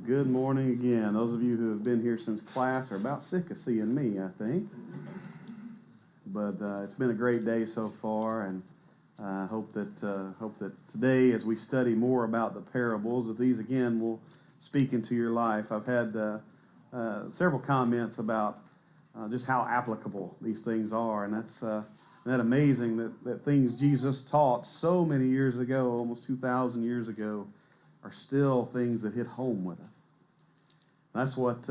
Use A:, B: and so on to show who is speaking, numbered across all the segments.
A: Good morning again. Those of you who have been here since class are about sick of seeing me, I think. But it's been a great day so far, and I hope that today, as we study more about the parables, that these again will speak into your life. I've had several comments about just how applicable these things are, and that's that amazing that things Jesus taught so many years ago, almost 2,000 years ago, are still things that hit home with us. That's what,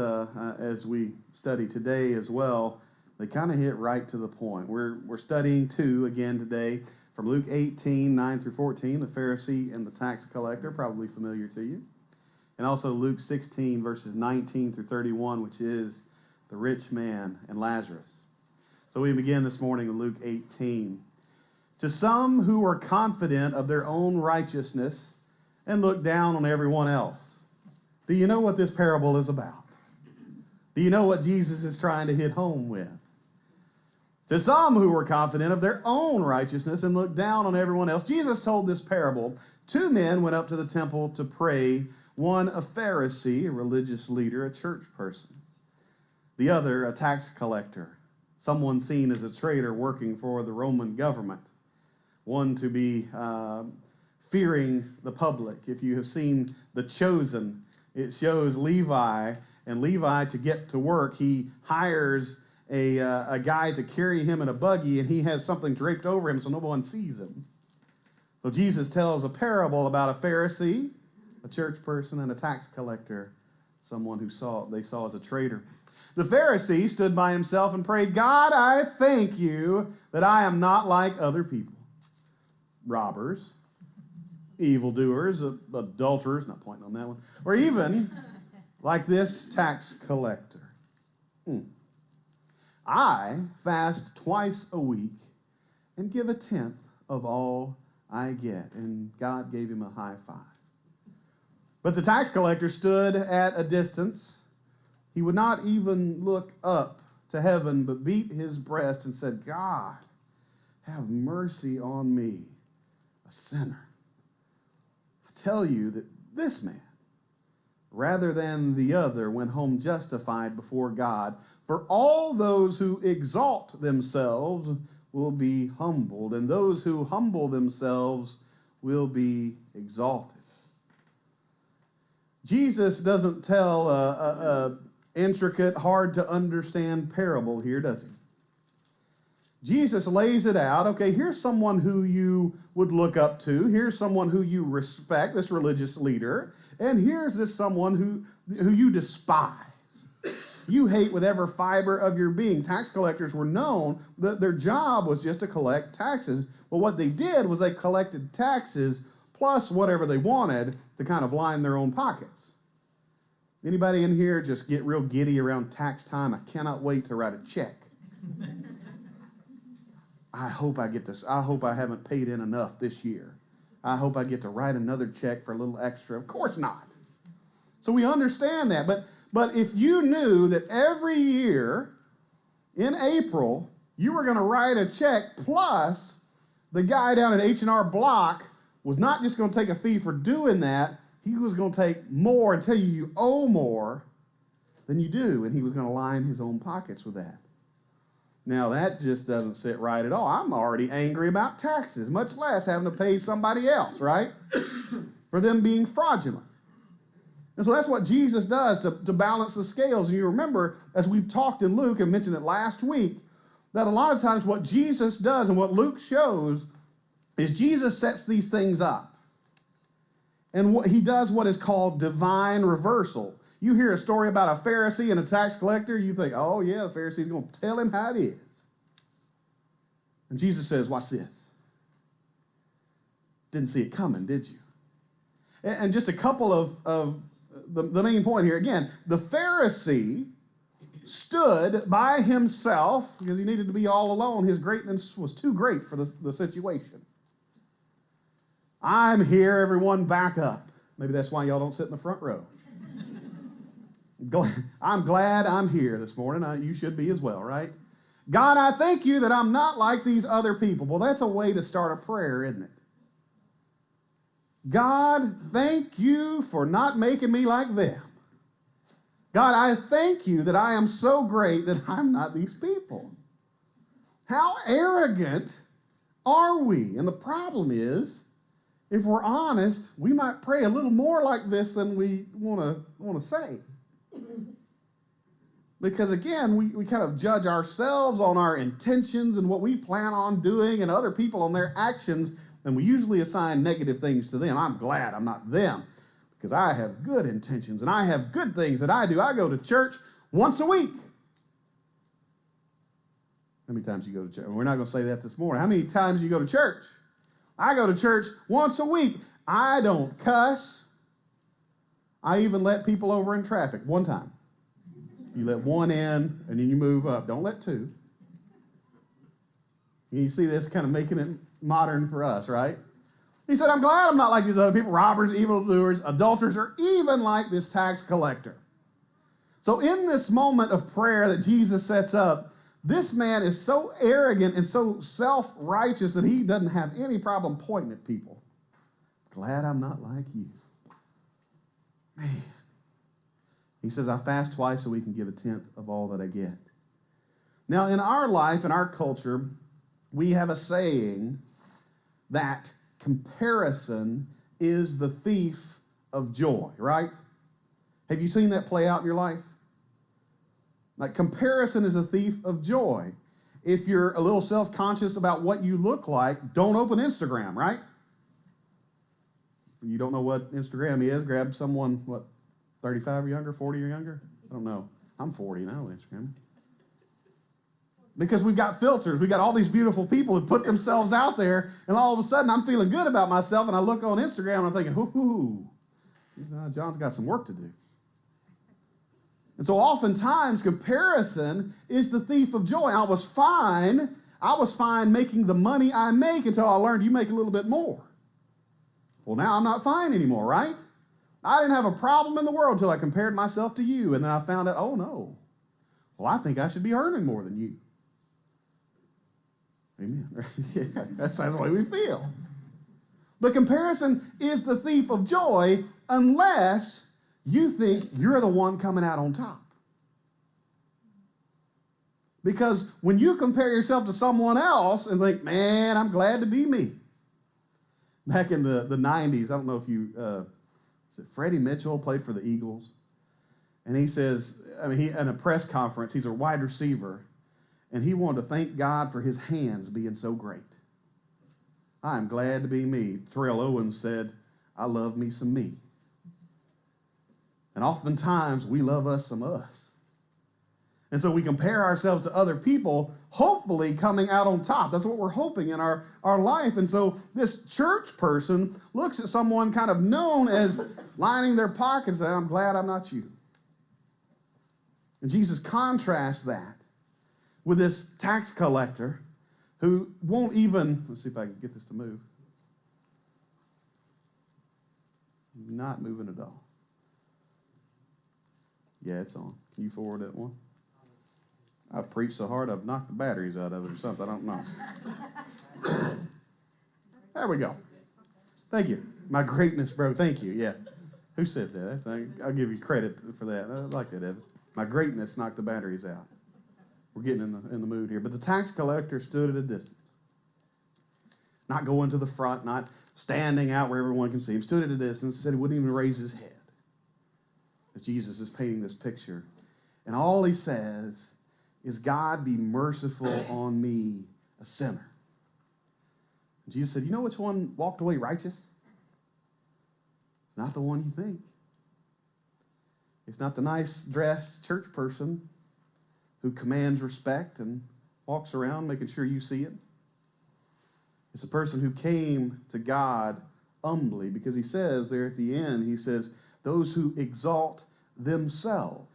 A: as we study today as well, they kind of hit right to the point. We're studying two again today from Luke 18, 9 through 14, the Pharisee and the Tax Collector, probably familiar to you. And also Luke 16, verses 19 through 31, which is the Rich Man and Lazarus. So we begin this morning in Luke 18. To some who are confident of their own righteousness and look down on everyone else. Do you know what this parable is about? Do you know what Jesus is trying to hit home with? To some who were confident of their own righteousness and looked down on everyone else, Jesus told this parable. Two men went up to the temple to pray, one a Pharisee, a religious leader, a church person. The other a tax collector, someone seen as a traitor working for the Roman government. One to be fearing the public. If you have seen The Chosen, it shows Levi, and Levi, to get to work, he hires a guy to carry him in a buggy, and he has something draped over him so no one sees him. So Jesus tells a parable about a Pharisee, a church person, and a tax collector, someone who they saw as a traitor. The Pharisee stood by himself and prayed, God, I thank you that I am not like other people. Robbers, evildoers, adulterers, not pointing on that one, or even like this tax collector. I fast twice a week and give 1/10 of all I get. And God gave him a high five. But the tax collector stood at a distance. He would not even look up to heaven, but beat his breast and said, God, have mercy on me, a sinner. Tell you that this man, rather than the other, went home justified before God. For all those who exalt themselves will be humbled, and those who humble themselves will be exalted. Jesus doesn't tell a intricate, hard to understand parable here, does he? Jesus lays it out. Okay, here's someone who you would look up to. Here's someone who you respect, this religious leader. And here's this someone who you despise. You hate with every fiber of your being. Tax collectors were known that their job was just to collect taxes. But what they did was they collected taxes plus whatever they wanted to kind of line their own pockets. Anybody in here just get real giddy around tax time? I cannot wait to write a check. I hope I get this. I hope I haven't paid in enough this year. I hope I get to write another check for a little extra. Of course not. So we understand that. But if you knew that every year in April you were going to write a check, plus the guy down at H&R Block was not just going to take a fee for doing that, he was going to take more and tell you owe more than you do, and he was going to line his own pockets with that. Now, that just doesn't sit right at all. I'm already angry about taxes, much less having to pay somebody else, right? For them being fraudulent. And so that's what Jesus does to balance the scales. And you remember, as we've talked in Luke and mentioned it last week, that a lot of times what Jesus does and what Luke shows is Jesus sets these things up. And he does what is called divine reversal. You hear a story about a Pharisee and a tax collector, you think, oh yeah, the Pharisee's going to tell him how it is. And Jesus says, watch this. Didn't see it coming, did you? And just a couple of the main point here. Again, the Pharisee stood by himself because he needed to be all alone. His greatness was too great for the situation. I'm here, everyone back up. Maybe that's why y'all don't sit in the front row. I'm glad I'm here this morning. You should be as well, right? God, I thank you that I'm not like these other people. Well, that's a way to start a prayer, isn't it? God, thank you for not making me like them. God, I thank you that I am so great that I'm not these people. How arrogant are we? And the problem is, if we're honest, we might pray a little more like this than we want to say. Because again, we kind of judge ourselves on our intentions and what we plan on doing and other people on their actions, and we usually assign negative things to them. I'm glad I'm not them because I have good intentions and I have good things that I do. I go to church once a week. How many times you go to church? We're not going to say that this morning. How many times you go to church? I go to church once a week. I don't cuss. I even let people over in traffic one time. You let one in, and then you move up. Don't let two. You see this kind of making it modern for us, right? He said, I'm glad I'm not like these other people, robbers, evildoers, adulterers, or even like this tax collector. So in this moment of prayer that Jesus sets up, this man is so arrogant and so self-righteous that he doesn't have any problem pointing at people. Glad I'm not like you. Man. He says, I fast twice so we can give a tenth of all that I get. Now, in our life, in our culture, we have a saying that comparison is the thief of joy, right? Have you seen that play out in your life? Like, comparison is a thief of joy. If you're a little self-conscious about what you look like, don't open Instagram, right? You don't know what Instagram is, grab someone, 35 or younger, 40 or younger? I don't know. I'm 40 now on Instagram. Because we've got filters. We've got all these beautiful people who put themselves out there, and all of a sudden I'm feeling good about myself, and I look on Instagram and I'm thinking, hoo-hoo, John's got some work to do. And so oftentimes comparison is the thief of joy. I was fine making the money I make until I learned you make a little bit more. Well, now I'm not fine anymore, right? I didn't have a problem in the world until I compared myself to you, and then I found out, oh no, well, I think I should be earning more than you. Amen. Yeah, that's the way we feel. But comparison is the thief of joy unless you think you're the one coming out on top. Because when you compare yourself to someone else and think, man, I'm glad to be me. Back in the 90s, I don't know if you, Freddie Mitchell played for the Eagles. And he says, in a press conference, he's a wide receiver. And he wanted to thank God for his hands being so great. I'm glad to be me. Terrell Owens said, I love me some me. And oftentimes, we love us some us. And so we compare ourselves to other people, hopefully coming out on top. That's what we're hoping in our life. And so this church person looks at someone kind of known as lining their pockets and says, I'm glad I'm not you. And Jesus contrasts that with this tax collector who won't even, let's see if I can get this to move. Not moving at all. Yeah, it's on. Can you forward that one? I've preached so hard I've knocked the batteries out of it or something. I don't know. There we go. Thank you. My greatness, bro. Thank you. Yeah. Who said that? I'll give you credit for that. I like that, Evan. My greatness knocked the batteries out. We're getting in the mood here. But the tax collector stood at a distance. Not going to the front, not standing out where everyone can see him. Stood at a distance, said he wouldn't even raise his head. As Jesus is painting this picture. And all he says is, God, be merciful on me, a sinner. And Jesus said, you know which one walked away righteous? It's not the one you think. It's not the nice-dressed church person who commands respect and walks around making sure you see it. It's a person who came to God humbly, because he says there at the end, he says, those who exalt themselves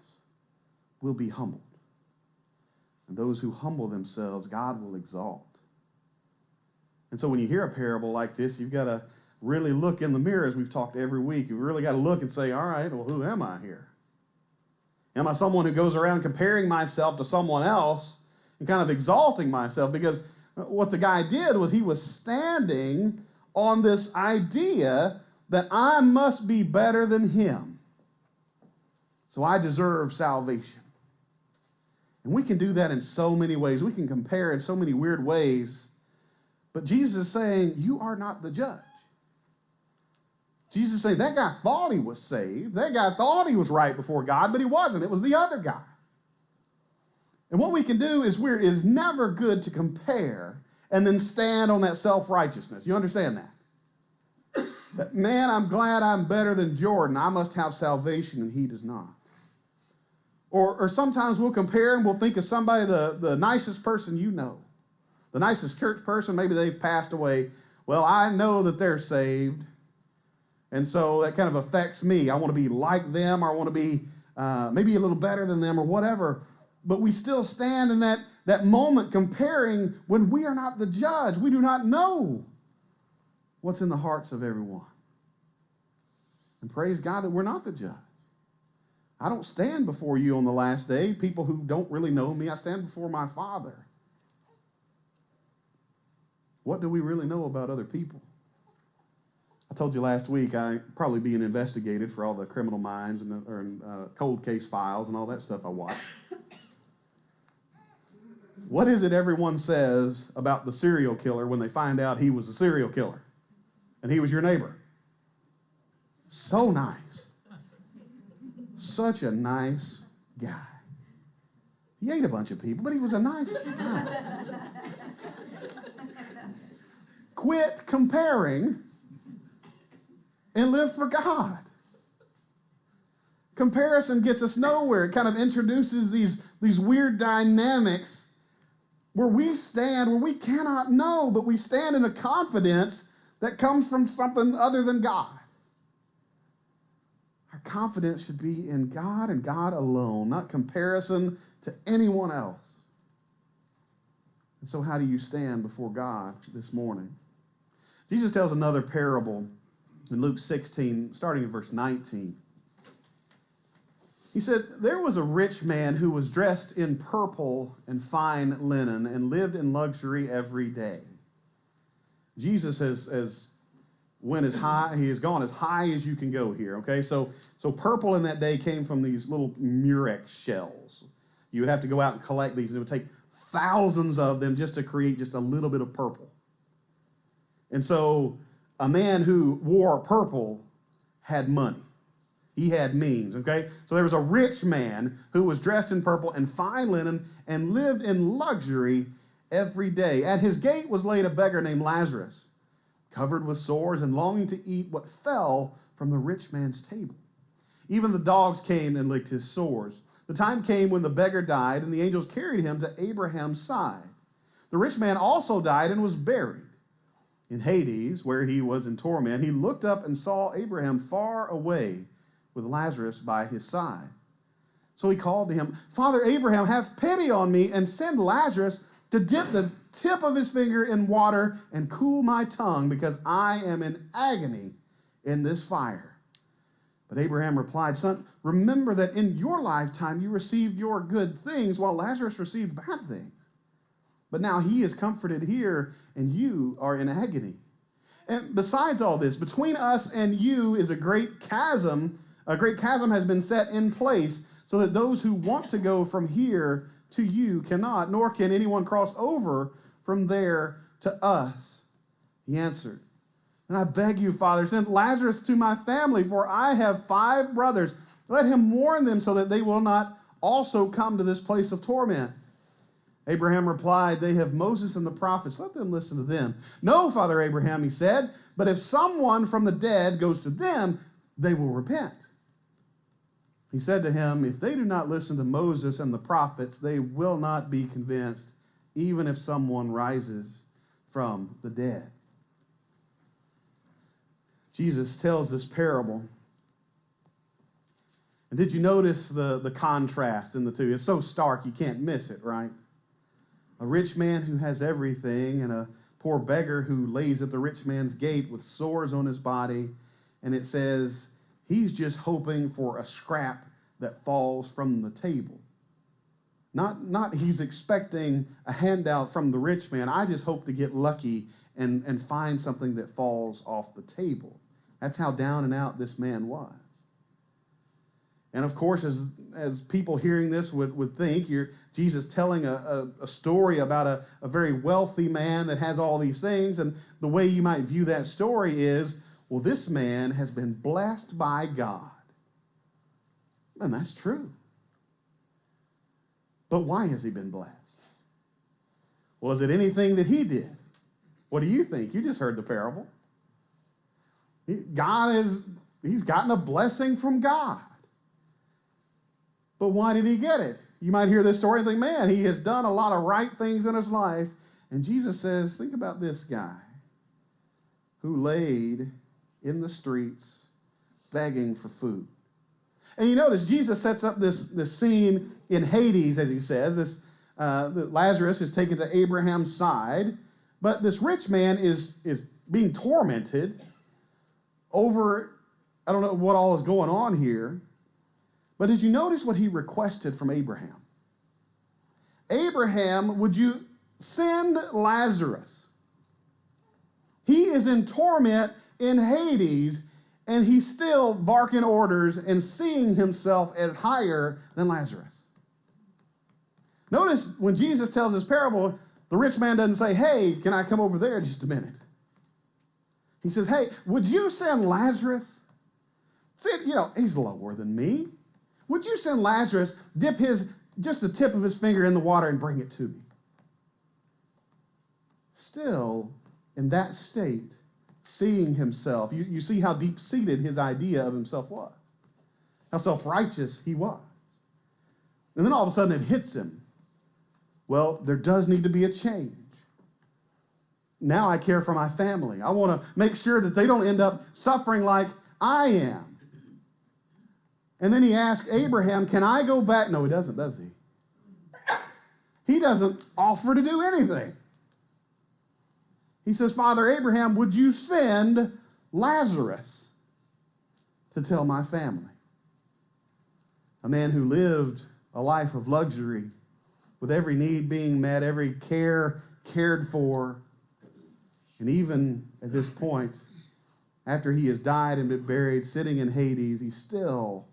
A: will be humbled. And those who humble themselves, God will exalt. And so when you hear a parable like this, you've got to really look in the mirror, as we've talked every week. You've really got to look and say, all right, well, who am I here? Am I someone who goes around comparing myself to someone else and kind of exalting myself? Because what the guy did was he was standing on this idea that I must be better than him. so I deserve salvation. And we can do that in so many ways. We can compare in so many weird ways. But Jesus is saying, you are not the judge. Jesus is saying, that guy thought he was saved. That guy thought he was right before God, but he wasn't. It was the other guy. And what we can do is weird. It is never good to compare and then stand on that self-righteousness. You understand that? Man, I'm glad I'm better than Jordan. I must have salvation and he does not. Or sometimes we'll compare and we'll think of somebody, the nicest person you know. The nicest church person, maybe they've passed away. Well, I know that they're saved. And so that kind of affects me. I want to be like them, or I want to be maybe a little better than them, or whatever. But we still stand in that moment comparing when we are not the judge. We do not know what's in the hearts of everyone. And praise God that we're not the judge. I don't stand before you on the last day, people who don't really know me. I stand before my Father. What do we really know about other people? I told you last week I'd probably being investigated for all the criminal minds and cold case files and all that stuff I watch. What is it everyone says about the serial killer when they find out he was a serial killer and he was your neighbor? So nice. Such a nice guy. He ate a bunch of people, but he was a nice guy. Quit comparing and live for God. Comparison gets us nowhere. It kind of introduces these weird dynamics where we stand, where we cannot know, but we stand in a confidence that comes from something other than God. Our confidence should be in God and God alone, not comparison to anyone else. And so how do you stand before God this morning? Jesus tells another parable in Luke 16, starting in verse 19. He said, there was a rich man who was dressed in purple and fine linen and lived in luxury every day. Jesus has went as high, he has gone as high as you can go here, okay? So purple in that day came from these little murex shells. You would have to go out and collect these, and it would take thousands of them just to create just a little bit of purple. And so a man who wore purple had money. He had means, okay? So there was a rich man who was dressed in purple and fine linen and lived in luxury every day. At his gate was laid a beggar named Lazarus, covered with sores and longing to eat what fell from the rich man's table. Even the dogs came and licked his sores. The time came when the beggar died, and the angels carried him to Abraham's side. The rich man also died and was buried. In Hades, where he was in torment, he looked up and saw Abraham far away with Lazarus by his side. So he called to him, Father Abraham, have pity on me and send Lazarus to dip the tip of his finger in water and cool my tongue, because I am in agony in this fire. But Abraham replied, Son, remember that in your lifetime you received your good things, while Lazarus received bad things. But now he is comforted here, and you are in agony. And besides all this, between us and you is a great chasm. A great chasm has been set in place, so that those who want to go from here to you cannot, nor can anyone cross over from there to us. He answered, and I beg you, Father, send Lazarus to my family, for I have 5 brothers. Let him warn them so that they will not also come to this place of torment. Abraham replied, they have Moses and the prophets. Let them listen to them. No, Father Abraham, he said, but if someone from the dead goes to them, they will repent. He said to him, if they do not listen to Moses and the prophets, they will not be convinced, even if someone rises from the dead. Jesus tells this parable. And did you notice the contrast in the two? It's so stark you can't miss it, right? A rich man who has everything and a poor beggar who lays at the rich man's gate with sores on his body. And it says he's just hoping for a scrap that falls from the table. Not he's expecting a handout from the rich man. I just hope to get lucky and find something that falls off the table. That's how down and out this man was. And of course, as people hearing this would think, Jesus telling a story about a very wealthy man that has all these things. And the way you might view that story is, well, this man has been blessed by God. And that's true. But why has he been blessed? Well, is it anything that he did? What do you think? You just heard the parable. He's gotten a blessing from God. But why did he get it? You might hear this story and think, man, he has done a lot of right things in his life. And Jesus says, think about this guy who laid in the streets begging for food. And you notice Jesus sets up this scene in Hades, as he says. Lazarus is taken to Abraham's side, but this rich man is being tormented over, I don't know what all is going on here, but did you notice what he requested from Abraham? Abraham, would you send Lazarus? He is in torment in Hades, and he's still barking orders and seeing himself as higher than Lazarus. Notice when Jesus tells this parable, the rich man doesn't say, hey, can I come over there just a minute? He says, hey, would you send Lazarus? See, he's lower than me. Would you send Lazarus, dip just the tip of his finger in the water and bring it to me? Still, in that state, seeing himself, you see how deep-seated his idea of himself was, how self-righteous he was. And then all of a sudden it hits him. Well, there does need to be a change. Now I care for my family. I want to make sure that they don't end up suffering like I am. And then he asks Abraham, can I go back? No, he doesn't, does he? He doesn't offer to do anything. He says, Father Abraham, would you send Lazarus to tell my family? A man who lived a life of luxury, with every need being met, every care cared for. And even at this point, after he has died and been buried, sitting in Hades, he still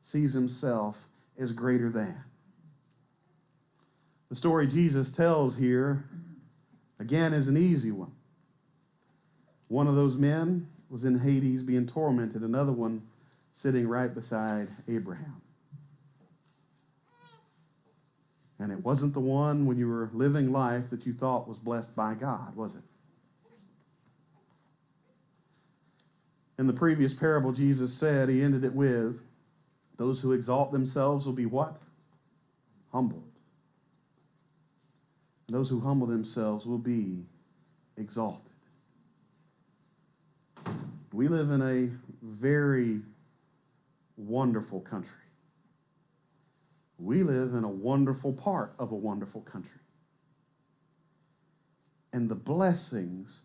A: sees himself as greater than. The story Jesus tells here, again, is an easy one. One of those men was in Hades being tormented, another one sitting right beside Abraham. And it wasn't the one when you were living life that you thought was blessed by God, was it? In the previous parable, Jesus said, he ended it with, those who exalt themselves will be what? Humbled. Those who humble themselves will be exalted. We live in a very wonderful country. We live in a wonderful part of a wonderful country. And the blessings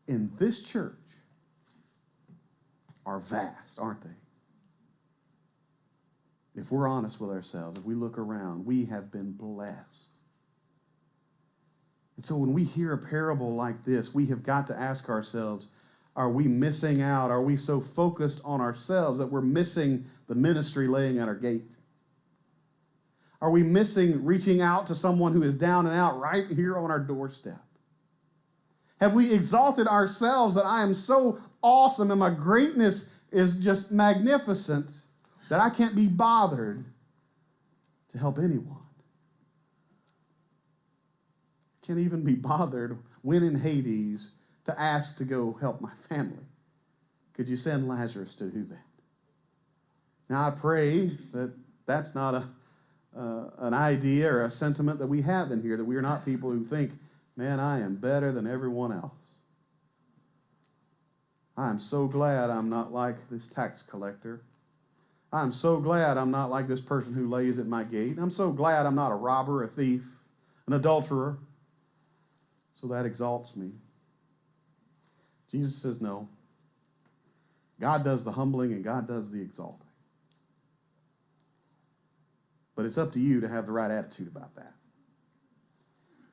A: in this church are vast, aren't they? If we're honest with ourselves, if we look around, we have been blessed. And so when we hear a parable like this, we have got to ask ourselves, are we missing out? Are we so focused on ourselves that we're missing the ministry laying at our gate? Are we missing reaching out to someone who is down and out right here on our doorstep? Have we exalted ourselves that I am so awesome and my greatness is just magnificent that I can't be bothered to help anyone? Can't even be bothered when in Hades to ask to go help my family. Could you send Lazarus to do that? Now I pray that that's not an idea or a sentiment that we have in here, that we are not people who think, man, I am better than everyone else. I'm so glad I'm not like this tax collector. I'm so glad I'm not like this person who lays at my gate. I'm so glad I'm not a robber, a thief, an adulterer. So that exalts me. Jesus says no. God does the humbling and God does the exalting. But it's up to you to have the right attitude about that.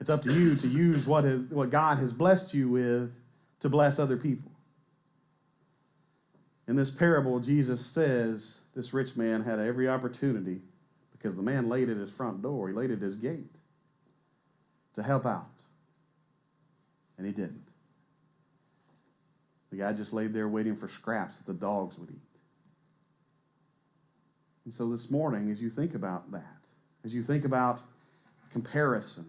A: It's up to you to use what God has blessed you with to bless other people. In this parable, Jesus says this rich man had every opportunity because the man laid at his front door. He laid at his gate to help out. And he didn't. The guy just laid there waiting for scraps that the dogs would eat. And so this morning, as you think about that, as you think about comparison,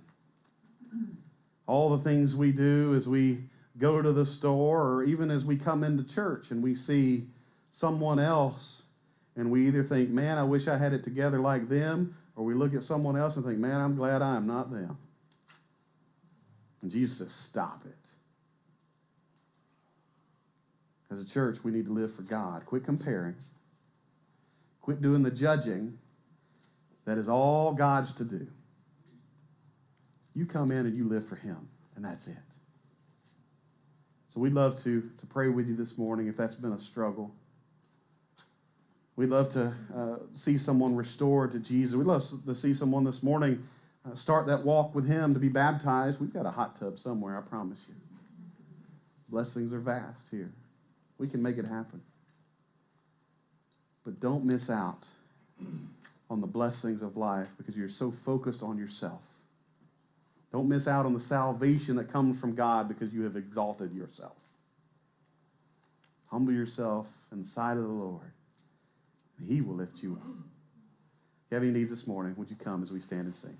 A: all the things we do as we go to the store or even as we come into church and we see someone else and we either think, man, I wish I had it together like them, or we look at someone else and think, man, I'm glad I am not them. And Jesus says, stop it. As a church, we need to live for God. Quit comparing. Quit doing the judging. That is all God's to do. You come in and you live for him, and that's it. So we'd love to pray with you this morning if that's been a struggle. We'd love to see someone restored to Jesus. We'd love to see someone this morning start that walk with him to be baptized. We've got a hot tub somewhere, I promise you. Blessings are vast here. We can make it happen. But don't miss out on the blessings of life because you're so focused on yourself. Don't miss out on the salvation that comes from God because you have exalted yourself. Humble yourself in the sight of the Lord, and he will lift you up. If you have any needs this morning, would you come as we stand and sing?